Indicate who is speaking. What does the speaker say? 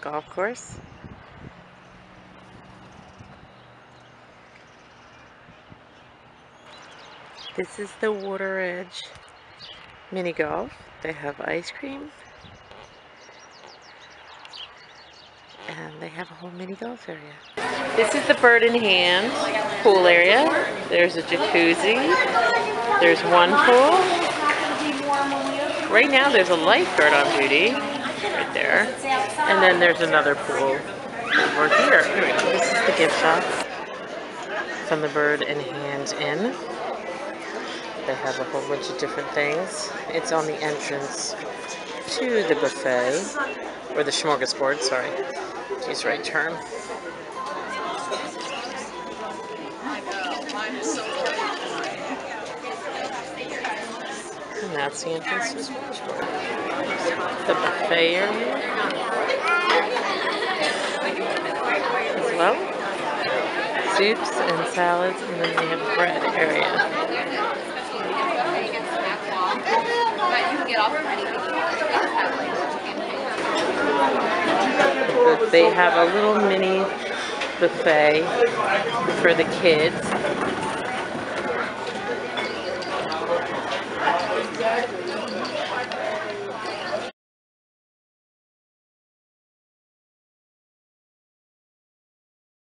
Speaker 1: golf course. This is the Water Edge mini golf. They have ice cream. And they have a whole mini golf area. This is the Bird in Hand pool area. There's a jacuzzi. There's one pool. Right now there's a lifeguard on duty right there. And then there's another pool over here. This is the gift shop from the Bird in Hand Inn. They have a whole bunch of different things. It's on the entrance to the buffet, or the smorgasbord, sorry. Use the right term. And that's the entrance to the smorgasbord. The buffet area as well. Soups and salads, and then they have a bread area. They have a little mini buffet for the kids.